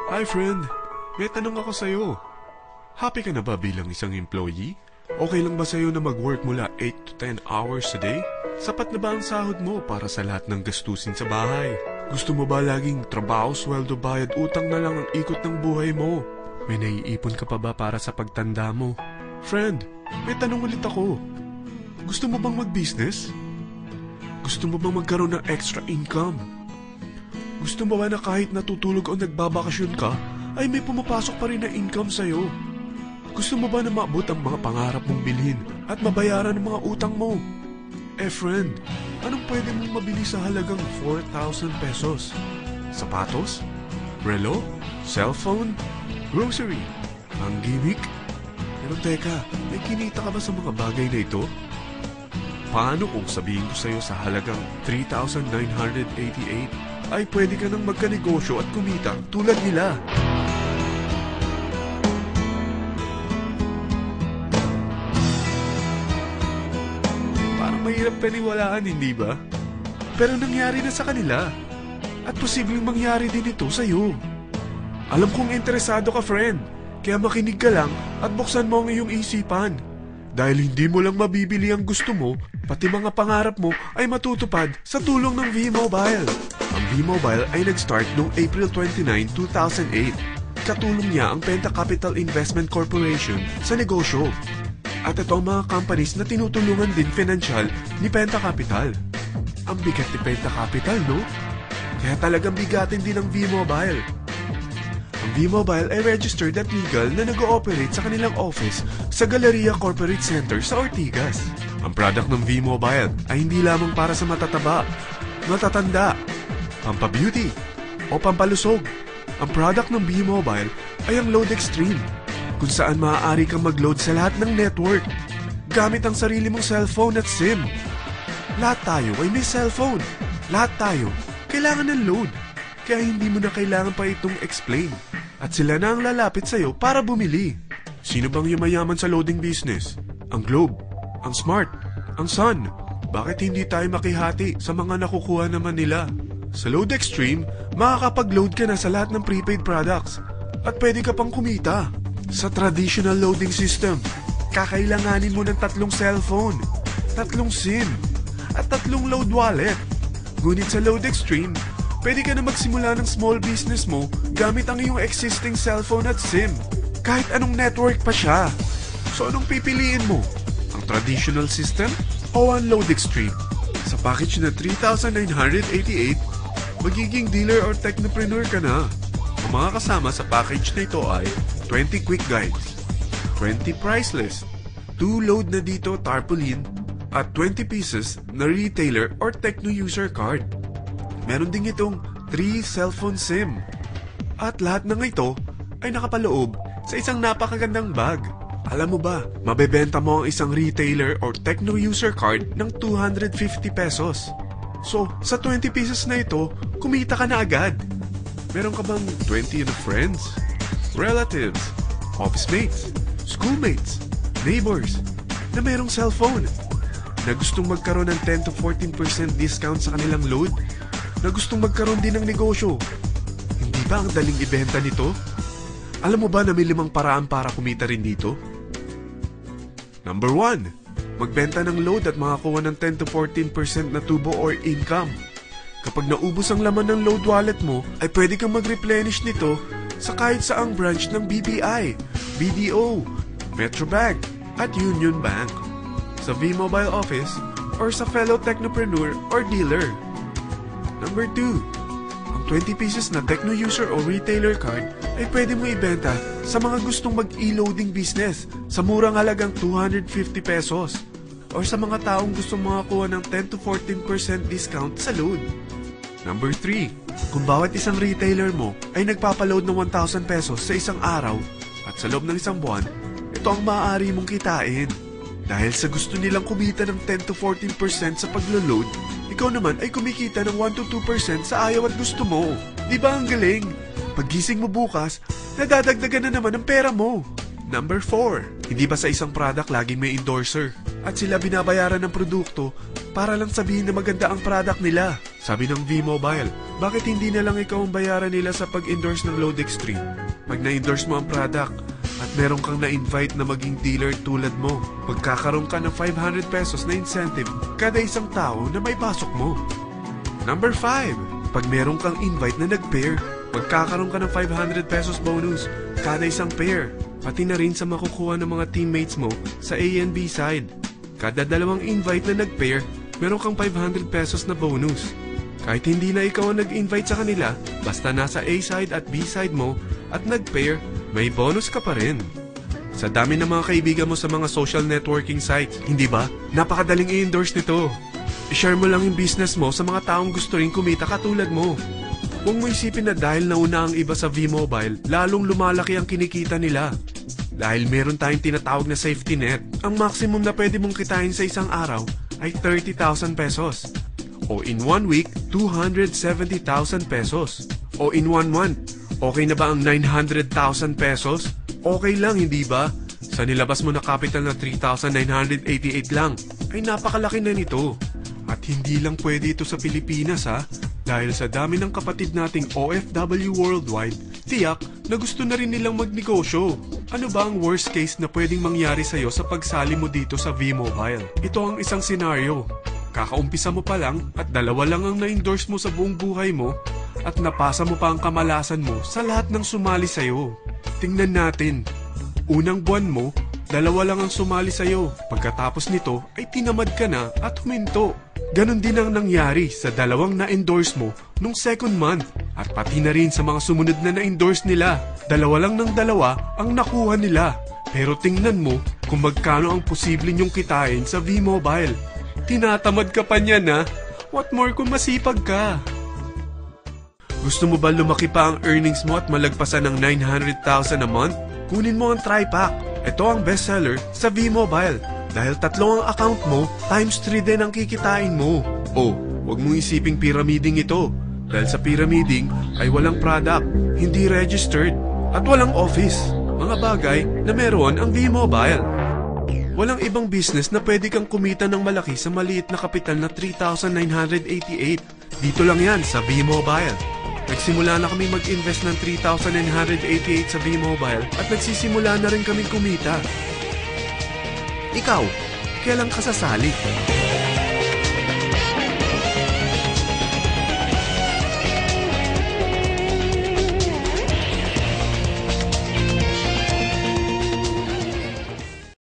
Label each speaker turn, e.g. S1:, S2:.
S1: Hi friend, may tanong ako sa'yo. Happy ka na ba bilang isang employee? Okay lang ba sa'yo na mag-work mula 8 to 10 hours a day? Sapat na ba ang sahod mo para sa lahat ng gastusin sa bahay? Gusto mo ba laging trabaho, sweldo, bayad, utang na lang ang ikot ng buhay mo? May naiipon ka pa ba para sa pagtanda mo? Friend, may tanong ulit ako. Gusto mo bang mag-business? Gusto mo bang magkaroon ng extra income? Gusto mo ba na kahit natutulog o nagbabakasyon ka, ay may pumapasok pa rin na income sa'yo? Gusto mo ba na maabot ang mga pangarap mong bilhin at mabayaran ang mga utang mo? Friend, anong pwede mong mabili sa halagang 4,000 pesos? Sapatos? Relo? Cellphone? Grocery? Ang gimmick? Pero teka, may kinita ka ba sa mga bagay na ito? Paano kung sabihin ko sa'yo sa halagang 3,988 ay pwede ka nang magkanegosyo at kumita tulad nila? Parang mahirap paniwalaan, hindi ba? Pero nangyari na sa kanila. At posibleng mangyari din ito sa'yo. Alam kong interesado ka, friend. Kaya makinig ka lang at buksan mo ang iyong isipan. Dahil hindi mo lang mabibili ang gusto mo, pati mga pangarap mo ay matutupad sa tulong ng V-Mobile. Ang V-Mobile ay nag-start noong April 29, 2008. Katulong niya ang Penta Capital Investment Corporation sa negosyo. At ito ang mga companies na tinutulungan din financial ni Penta Capital. Ang bigat ni Penta Capital, no? Kaya talagang bigatin din ang V-Mobile. Ang V-Mobile ay registered at legal na nag-ooperate sa kanilang office sa Galleria Corporate Center sa Ortigas. Ang product ng V-Mobile ay hindi lamang para sa matataba, matatanda, pampabeauty, o pampalusog. Ang product ng V-Mobile ay ang Load Extreme, kung saan maaari kang mag-load sa lahat ng network gamit ang sarili mong cellphone at SIM. Lahat tayo ay may cellphone. Lahat tayo kailangan ng load. Kaya hindi mo na kailangan pa itong explain. At sila na ang lalapit sa'yo para bumili. Sino bang yumayaman sa loading business? Ang Globe, ang Smart, ang Sun. Bakit hindi tayo makihati sa mga nakukuha naman nila? Sa Load Extreme, makakapag-load ka na sa lahat ng prepaid products. At pwede ka pang kumita. Sa traditional loading system, kakailanganin mo ng 3 cellphone, 3 SIM, at 3 load wallet. Ngunit sa Load Extreme, pwede ka na magsimula ng small business mo gamit ang iyong existing cellphone at SIM. Kahit anong network pa siya. So anong pipiliin mo? Ang traditional system o ang Load Extreme? Sa package na 3,988, magiging dealer or technopreneur ka na. Ang mga kasama sa package na ito ay 20 quick guides, 20 price list, 2 load na dito tarpaulin, at 20 pieces na retailer or techno user card. Meron din itong 3 cellphone SIM. At lahat ng ito ay nakapaloob sa isang napakagandang bag. Alam mo ba, mabebenta mo ang isang retailer or techno user card ng 250 pesos. So, sa 20 pieces na ito, kumita ka na agad. Meron ka bang 20 na friends, relatives, office mates, schoolmates, neighbors na merong cellphone? Na gustong magkaroon ng 10 to 14% discount sa kanilang load? Na gustong magkaroon din ng negosyo? Hindi ba ang daling ibenta nito? Alam mo ba na may 5 paraan para kumita rin dito? Number 1, magbenta ng load at makakuha ng 10 to 14% na tubo or income. Kapag naubos ang laman ng load wallet mo, ay pwede kang mag-replenish nito sa kahit saang branch ng BPI, BDO, Metrobank, at Union Bank, sa V-Mobile office, or sa fellow technopreneur or dealer. Number 2, ang 20 pieces na techno user o retailer card ay pwede mo ibenta sa mga gustong mag-e-loading business sa murang halagang 250 pesos or sa mga taong gustong makakuha ng 10 to 14% discount sa load. Number 3, kung bawat isang retailer mo ay nagpapaload ng 1,000 pesos sa isang araw at sa loob ng isang buwan, ito ang maaari mong kitain. Dahil sa gusto nilang kumita ng 10 to 14% sa paglo-load, ikaw naman ay kumikita ng 1 to 2% sa ayaw at gusto mo. Di ba ang galing? Paggising mo bukas, nadadagdagan na naman ang pera mo. Number 4, hindi ba sa isang product laging may endorser? At sila binabayaran ng produkto para lang sabihin na maganda ang product nila. Sabi ng V-Mobile, Bakit hindi na lang ikaw ang bayaran nila sa pag-endorse ng Load Extreme? Pag na-endorse mo ang product at meron kang na-invite na maging dealer tulad mo, magkakaroon ka ng 500 pesos na incentive kada isang tao na may pasok mo. Number 5. Pag meron kang invite na nag-pair, magkakaroon ka ng 500 pesos bonus kada isang pair, pati na rin sa makukuha ng mga teammates mo sa A and B side. Kada dalawang invite na nag-pair, meron kang 500 pesos na bonus. Kahit hindi na ikaw ang nag-invite sa kanila, basta nasa A side at B side mo at nag-pair, may bonus ka pa rin. Sa dami ng mga kaibigan mo sa mga social networking sites, hindi ba? Napakadaling i-endorse nito. I-share mo lang yung business mo sa mga taong gusto rin kumita katulad mo. Huwag mo isipin na dahil nauna ang iba sa V-Mobile, lalong lumalaki ang kinikita nila. Dahil meron tayong tinatawag na safety net, ang maximum na pwede mong kitain sa isang araw ay 30,000 pesos. O in 1 week, 270,000 pesos. O in 1 month, okay na ba ang 900,000 pesos? Okay lang, hindi ba? Sa nilabas mo na capital na 3,988 lang, ay napakalaki na nito. At hindi lang pwede ito sa Pilipinas ha, dahil sa dami ng kapatid nating OFW worldwide, tiyak na gusto na rin nilang magnegosyo. Ano ba ang worst case na pwedeng mangyari sa'yo sa pagsali mo dito sa V-Mobile? Ito ang isang senaryo. Kakaumpisa mo pa lang at 2 lang ang na-endorse mo sa buong buhay mo at napasa mo pa ang kamalasan mo sa lahat ng sumali sa'yo. Tingnan natin. Unang buwan mo, 2 lang ang sumali sa'yo. Pagkatapos nito ay tinamad ka na at huminto. Ganon din ang nangyari sa 2 na-endorse mo nung second month at pati na rin sa mga sumunod na na-endorse nila. 2 lang ng 2 ang nakuha nila. Pero tingnan mo kung magkano ang posible nyong kitain sa V-Mobile. Tinatamad ka pa niyan ha? What more kung masipag ka? Gusto mo ba lumaki pa ang earnings mo at malagpasan ng 900,000 a month? Kunin mo ang TriPack. Ito ang bestseller sa V-Mobile. Dahil 3 ang account mo, times 3 din ang kikitain mo. O, huwag mong isiping pyramiding ito. Dahil sa pyramiding ay walang product, hindi registered, at walang office. Mga bagay na meron ang V-Mobile. Walang ibang business na pwede kang kumita ng malaki sa maliit na kapital na 3,988. Dito lang yan sa V-Mobile. Nagsimula na kami mag-invest ng 3,988 sa V-Mobile at nagsisimula na rin kami kumita. Ikaw, kailan ka sasali?